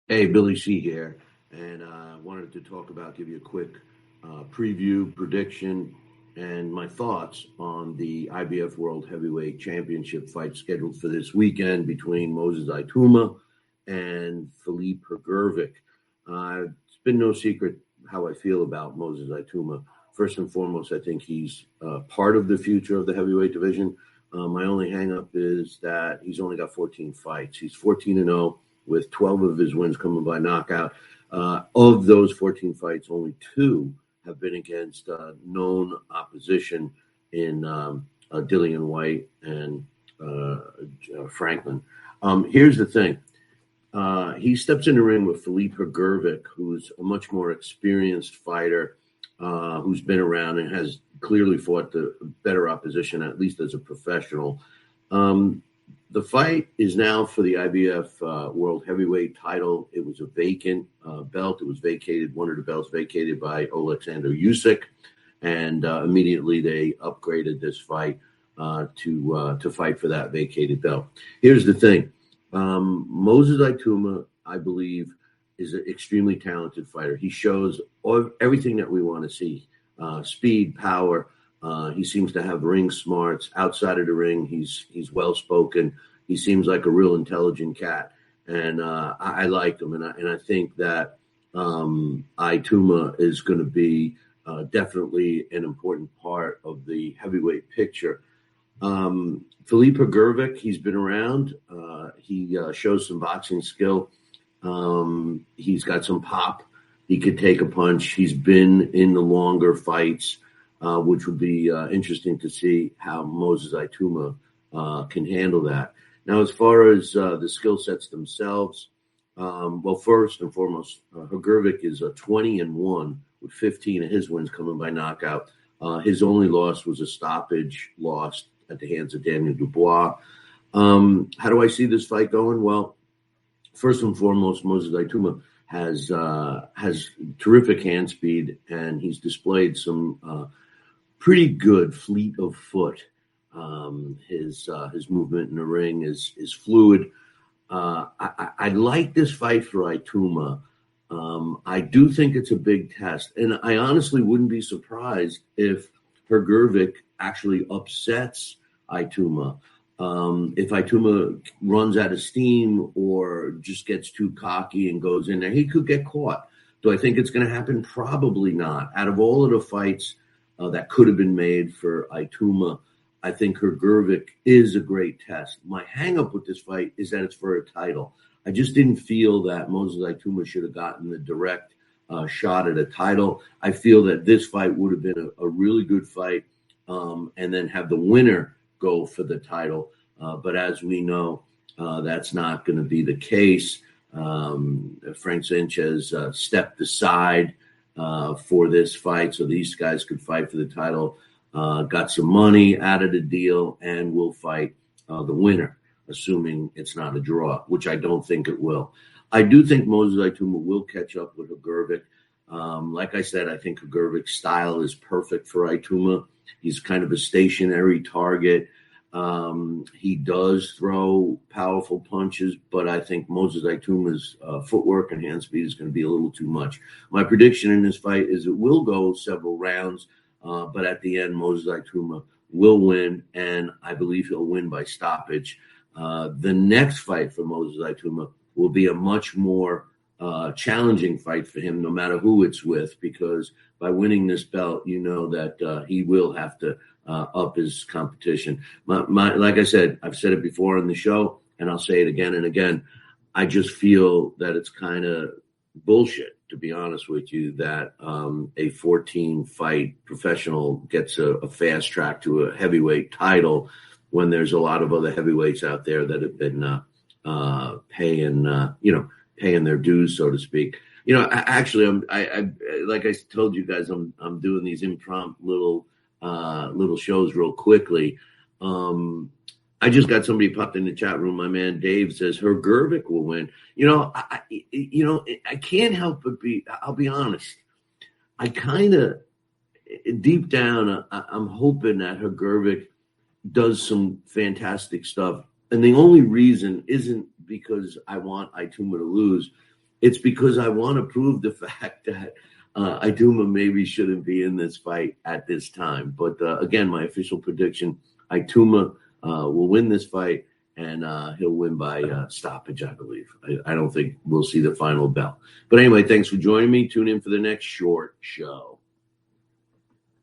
Hey, Billy C here, and wanted to give you a quick preview, prediction, and my thoughts on the IBF World Heavyweight Championship fight scheduled for this weekend between Moses Itauma and Filip Hrgovic. It's been no secret how I feel about Moses Itauma. First and foremost, I think he's part of the future of the heavyweight division. My only hangup is that he's only got 14 fights. He's 14-0 with 12 of his wins coming by knockout. Of those 14 fights, only 2 have been against known opposition in Dillian White and Franklin. Here's the thing. He steps in the ring with Filip Hrgovic, who's a much more experienced fighter, who's been around and has clearly fought the better opposition, at least as a professional. The fight is now for the IBF World Heavyweight title. It was a vacant belt. It was vacated, one of the belts vacated by Alexander Usyk, and immediately they upgraded this fight to fight for that vacated belt. Here's the thing. Moses Itauma, I believe, is an extremely talented fighter. He shows everything that we want to see, speed, power. He seems to have ring smarts. Outside of the ring, he's well-spoken. He seems like a real intelligent cat, and I like him. And I think that Itauma is going to be definitely an important part of the heavyweight picture. Filip Hrgovic, he's been around. He shows some boxing skill. He's got some pop. He could take a punch. He's been in the longer fights, which would be interesting to see how Moses Itauma can handle that. Now, as far as the skill sets themselves, well, first and foremost, Hrgovic is a 20-1 with 15 of his wins coming by knockout. His only loss was a stoppage loss at the hands of Daniel Dubois. How do I see this fight going? Well, first and foremost, Moses Itauma has terrific hand speed, and he's displayed some pretty good fleet of foot. His movement in the ring is fluid. I like this fight for Itauma. I do think it's a big test, and I honestly wouldn't be surprised if Hrgovic actually upsets Itauma. If Itauma runs out of steam or just gets too cocky and goes in there, he could get caught. Do I think it's going to happen? Probably not. Out of all of the fights that could have been made for Itauma, I think Hrgovic is a great test. My hang-up with this fight is that it's for a title. I just didn't feel that Moses Itauma should have gotten the direct shot at a title. I feel that this fight would have been a really good fight, and then have the winner go for the title. But as we know, that's not going to be the case. Frank Sanchez stepped aside for this fight so these guys could fight for the title, got some money out of the deal, and will fight the winner, assuming it's not a draw, which I don't think it will. I do think Moses Itauma will catch up with Hrgovic. Like I said, I think Hrgovic's style is perfect for Itauma. He's kind of a stationary target. He does throw powerful punches, but I think Moses Itauma's footwork and hand speed is going to be a little too much. My prediction in this fight is it will go several rounds, but at the end, Moses Itauma will win, and I believe he'll win by stoppage. The next fight for Moses Itauma will be a much more challenging fight for him, no matter who it's with, because by winning this belt, you know that he will have to up his competition. Like I said, I've said it before on the show, and I'll say it again and again. I just feel that it's kind of bullshit, to be honest with you, that a 14-fight professional gets a fast track to a heavyweight title when there's a lot of other heavyweights out there that have been paying their dues, so to speak. I like I told you guys, I'm doing these impromptu little shows real quickly. I just got somebody popped in the chat room. My man Dave says Hrgovic will win. I can't help but I'll be honest. I kind of deep down, I'm hoping that Hrgovic does some fantastic stuff. And the only reason isn't because I want Itauma to lose. it's because I want to prove the fact that Itauma maybe shouldn't be in this fight at this time. But again, my official prediction, Itauma will win this fight, and he'll win by stoppage, I believe. I don't think we'll see the final bell. But anyway, thanks for joining me. Tune in for the next short show.